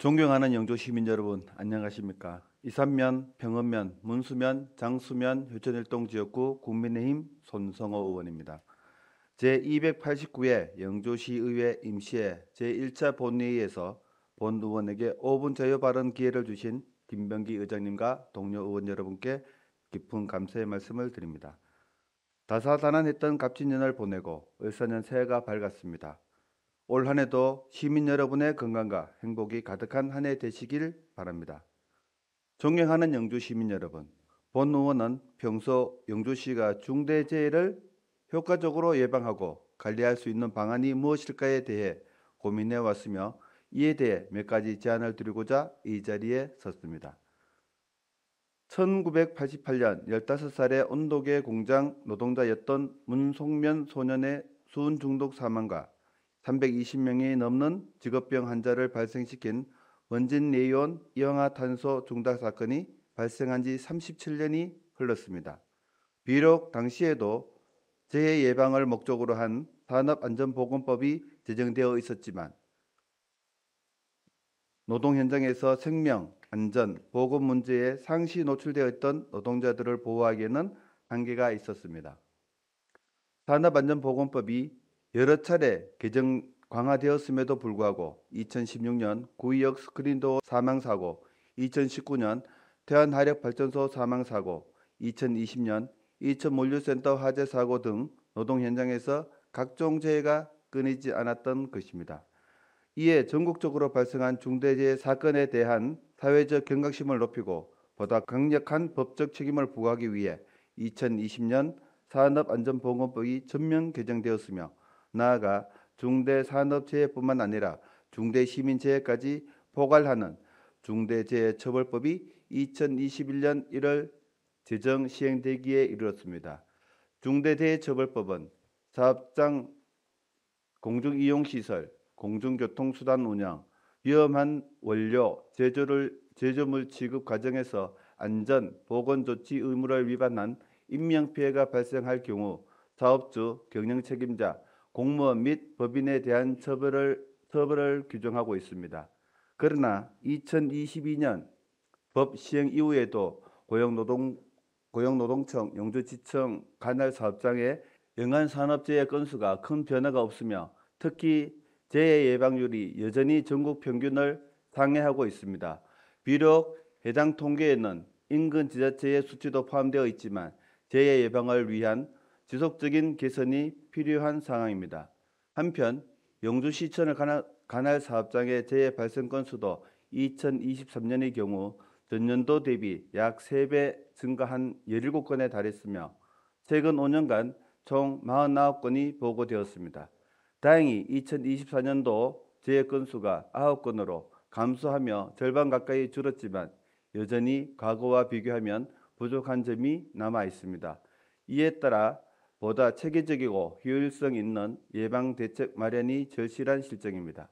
존경하는 영주 시민 여러분, 안녕하십니까? 이산면, 평읍면, 문수면, 장수면, 효천일동 지역구 국민의힘 손성호 의원입니다. 제289회 영주시의회 임시회 제1차 본회의에서 본 의원에게 5분 자유 발언 기회를 주신 김병기 의장님과 동료 의원 여러분께 깊은 감사의 말씀을 드립니다. 다사다난했던 값진 연을 보내고 을사년 새해가 밝았습니다. 올 한해도 시민 여러분의 건강과 행복이 가득한 한 해 되시길 바랍니다. 존경하는 영주 시민 여러분, 본 의원은 평소 영주시가 중대재해를 효과적으로 예방하고 관리할 수 있는 방안이 무엇일까에 대해 고민해 왔으며 이에 대해 몇 가지 제안을 드리고자 이 자리에 섰습니다. 1988년 15살의 온도계 공장 노동자였던 문송면 소년의 수은 중독 사망과 320명이 넘는 직업병 환자를 발생시킨 원진 내이온 이氧화탄소 중독 사건이 발생한 지 37년이 흘렀습니다. 비록 당시에도 재해 예방을 목적으로 한 산업안전보건법이 제정되어 있었지만 노동 현장에서 생명, 안전, 보건 문제에 상시 노출되어 있던 노동자들을 보호하기에는 한계가 있었습니다. 산업안전보건법이 여러 차례 개정 강화되었음에도 불구하고 2016년 구의역 스크린도어 사망사고, 2019년 태안화력발전소 사망사고, 2020년 이천물류센터 화재사고 등 노동 현장에서 각종 재해가 끊이지 않았던 것입니다. 이에 전국적으로 발생한 중대재해 사건에 대한 사회적 경각심을 높이고 보다 강력한 법적 책임을 부과하기 위해 2020년 산업안전보건법이 전면 개정되었으며 나아가 중대산업재해뿐만 아니라 중대시민재해까지 포괄하는 중대재해처벌법이 2021년 1월 제정 시행되기에 이르렀습니다. 중대재해처벌법은 사업장 공중이용시설, 공중교통수단 운영, 위험한 원료, 제조물 취급 과정에서 안전, 보건조치 의무를 위반한 인명피해가 발생할 경우 사업주, 경영책임자, 공무원 및 법인에 대한 처벌을 규정하고 있습니다. 그러나 2022년 법 시행 이후에도 고용노동청, 영주지청 관할 사업장의 영안산업재해 건수가 큰 변화가 없으며 특히 재해 예방률이 여전히 전국 평균을 상회하고 있습니다. 비록 해당 통계에는 인근 지자체의 수치도 포함되어 있지만 재해 예방을 위한 지속적인 개선이 필요한 상황입니다. 한편 영주시청을 관할 사업장의 재해 발생 건수도 2023년의 경우 전년도 대비 약 3배 증가한 17건에 달했으며 최근 5년간 총 49건이 보고되었습니다. 다행히 2024년도 재해 건수가 9건으로 감소하며 절반 가까이 줄었지만 여전히 과거와 비교하면 부족한 점이 남아 있습니다. 이에 따라 보다 체계적이고 효율성 있는 예방 대책 마련이 절실한 실정입니다.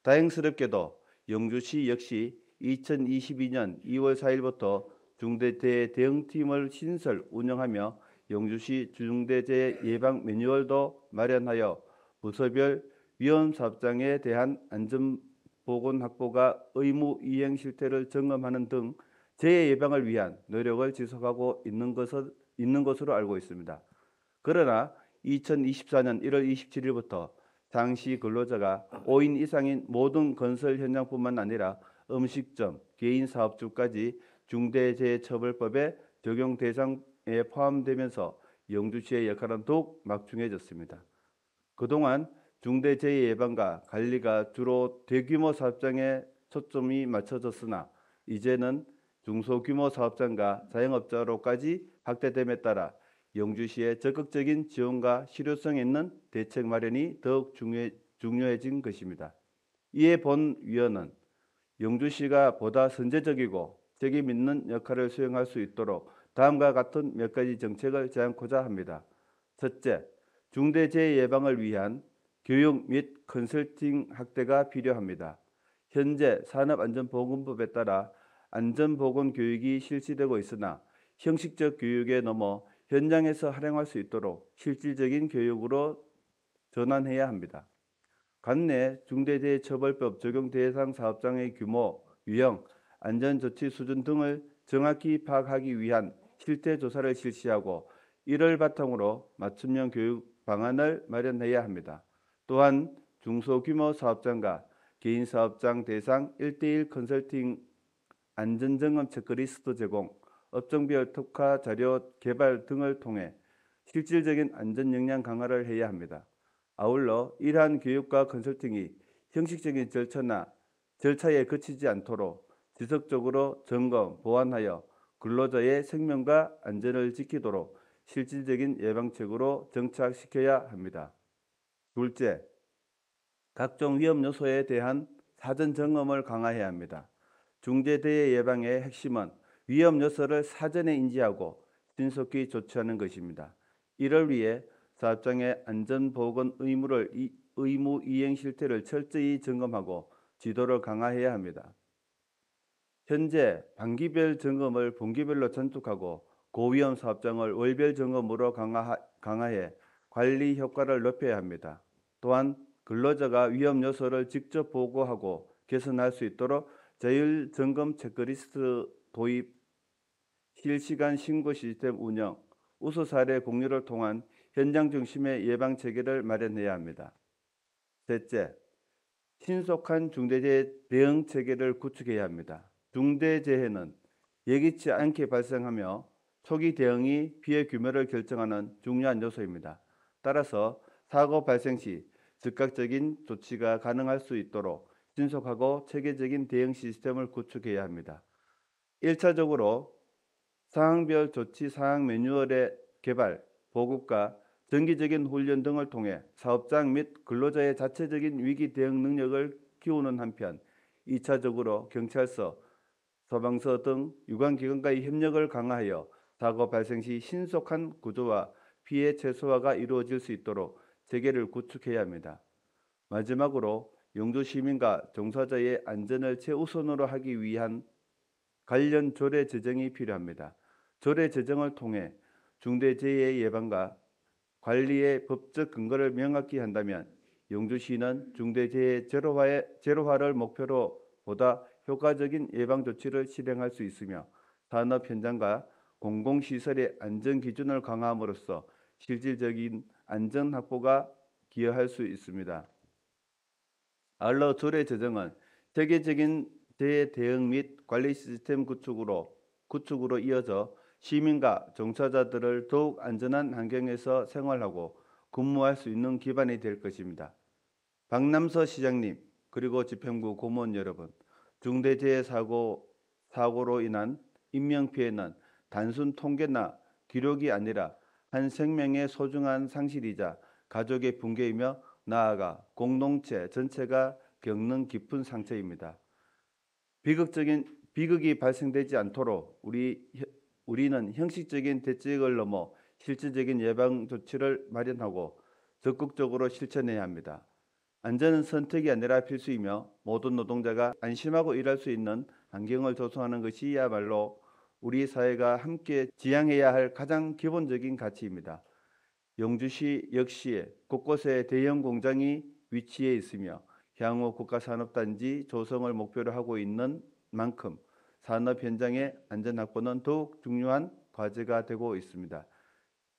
다행스럽게도 영주시 역시 2022년 2월 4일부터 중대재해 대응팀을 신설 운영하며 영주시 중대재해 예방 매뉴얼도 마련하여 부서별 위험사업장에 대한 안전보건 확보가 의무 이행 실태를 점검하는 등 재해 예방을 위한 노력을 지속하고 있는 것으로 알고 있습니다. 그러나 2024년 1월 27일부터 당시 근로자가 5인 이상인 모든 건설 현장뿐만 아니라 음식점, 개인 사업주까지 중대재해처벌법의 적용 대상에 포함되면서 영주시의 역할은 더욱 막중해졌습니다. 그동안 중대재해 예방과 관리가 주로 대규모 사업장에 초점이 맞춰졌으나 이제는 중소규모 사업장과 자영업자로까지 확대됨에 따라 영주시의 적극적인 지원과 실효성 있는 대책 마련이 더욱 중요해진 것입니다. 이에 본 위원은 영주시가 보다 선제적이고 책임 있는 역할을 수행할 수 있도록 다음과 같은 몇 가지 정책을 제안코자 합니다. 첫째, 중대재해 예방을 위한 교육 및 컨설팅 확대가 필요합니다. 현재 산업안전보건법에 따라 안전보건 교육이 실시되고 있으나 형식적 교육에 넘어 현장에서 활용할 수 있도록 실질적인 교육으로 전환해야 합니다. 관내 중대재해처벌법 적용 대상 사업장의 규모, 유형, 안전조치 수준 등을 정확히 파악하기 위한 실태 조사를 실시하고 이를 바탕으로 맞춤형 교육 방안을 마련해야 합니다. 또한 중소규모 사업장과 개인 사업장 대상 1대1 컨설팅 안전점검 체크리스트 제공, 업종별 특화 자료 개발 등을 통해 실질적인 안전 역량 강화를 해야 합니다. 아울러 이러한 교육과 컨설팅이 형식적인 절차에 그치지 않도록 지속적으로 점검, 보완하여 근로자의 생명과 안전을 지키도록 실질적인 예방책으로 정착시켜야 합니다. 둘째, 각종 위험 요소에 대한 사전 점검을 강화해야 합니다. 중대재해 예방의 핵심은 위험 요소를 사전에 인지하고 신속히 조치하는 것입니다. 이를 위해 사업장의 안전보건 의무 이행 실태를 철저히 점검하고 지도를 강화해야 합니다. 현재 반기별 점검을 분기별로 전tuk하고 고위험 사업장을 월별 점검으로 강화해 관리 효과를 높여야 합니다. 또한 근로자가 위험 요소를 직접 보고하고 개선할 수 있도록 자율 점검 체크리스트 도입, 실시간 신고 시스템 운영, 우수 사례 공유를 통한 현장 중심의 예방 체계를 마련해야 합니다. 셋째, 신속한 중대재해 대응 체계를 구축해야 합니다. 중대재해는 예기치 않게 발생하며 초기 대응이 피해 규모를 결정하는 중요한 요소입니다. 따라서 사고 발생 시 즉각적인 조치가 가능할 수 있도록 신속하고 체계적인 대응 시스템을 구축해야 합니다. 1차적으로 상황별 조치 사항 매뉴얼의 개발, 보급과 정기적인 훈련 등을 통해 사업장 및 근로자의 자체적인 위기 대응 능력을 키우는 한편 2차적으로 경찰서, 소방서 등 유관기관과의 협력을 강화하여 사고 발생 시 신속한 구조와 피해 최소화가 이루어질 수 있도록 체계를 구축해야 합니다. 마지막으로 영주 시민과 종사자의 안전을 최우선으로 하기 위한 관련 조례 제정이 필요합니다. 조례 제정을 통해 중대재해 예방과 관리의 법적 근거를 명확히 한다면 영주시는 중대재해 제로화를 목표로 보다 효과적인 예방 조치를 실행할 수 있으며 산업 현장과 공공시설의 안전 기준을 강화함으로써 실질적인 안전 확보가 기여할 수 있습니다. 아울러 조례 제정은 세계적인 재해 대응 및 관리 시스템 구축으로 이어져 시민과 종사자들을 더욱 안전한 환경에서 생활하고 근무할 수 있는 기반이 될 것입니다. 박남서 시장님, 그리고 집행부 고문 여러분, 사고로 인한 인명피해는 단순 통계나 기록이 아니라 한 생명의 소중한 상실이자 가족의 붕괴이며 나아가 공동체 전체가 겪는 깊은 상처입니다. 비극이 발생되지 않도록 우리는 형식적인 대책을 넘어 실질적인 예방 조치를 마련하고 적극적으로 실천해야 합니다. 안전은 선택이 아니라 필수이며 모든 노동자가 안심하고 일할 수 있는 환경을 조성하는 것이야말로 우리 사회가 함께 지향해야 할 가장 기본적인 가치입니다. 영주시 역시 곳곳에 대형 공장이 위치해 있으며 향후 국가산업단지 조성을 목표로 하고 있는 만큼 산업 현장의 안전 확보는 더욱 중요한 과제가 되고 있습니다.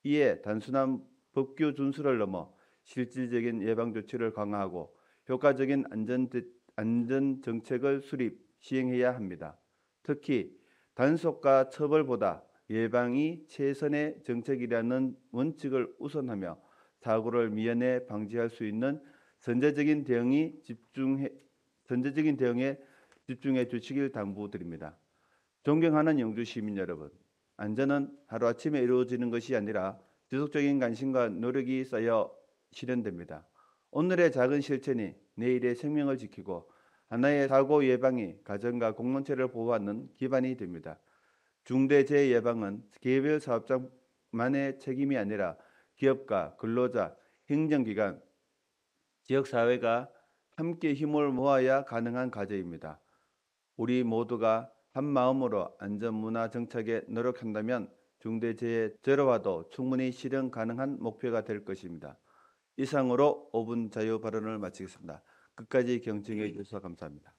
이에 단순한 법규 준수를 넘어 실질적인 예방 조치를 강화하고 효과적인 안전 정책을 시행해야 합니다. 특히 단속과 처벌보다 예방이 최선의 정책이라는 원칙을 우선하며 사고를 미연에 방지할 수 있는 선제적인 대응에 집중해 주시길 당부드립니다. 존경하는 영주 시민 여러분, 안전은 하루아침에 이루어지는 것이 아니라 지속적인 관심과 노력이 쌓여 실현됩니다. 오늘의 작은 실천이 내일의 생명을 지키고 하나의 사고 예방이 가정과 공동체를 보호하는 기반이 됩니다. 중대재해 예방은 개별 사업장만의 책임이 아니라 기업가, 근로자, 행정기관, 지역사회가 함께 힘을 모아야 가능한 과제입니다. 우리 모두가 한 마음으로 안전문화 정착에 노력한다면 중대재해 제로화도 충분히 실현 가능한 목표가 될 것입니다. 이상으로 5분 자유 발언을 마치겠습니다. 끝까지 경청해 주셔서 감사합니다.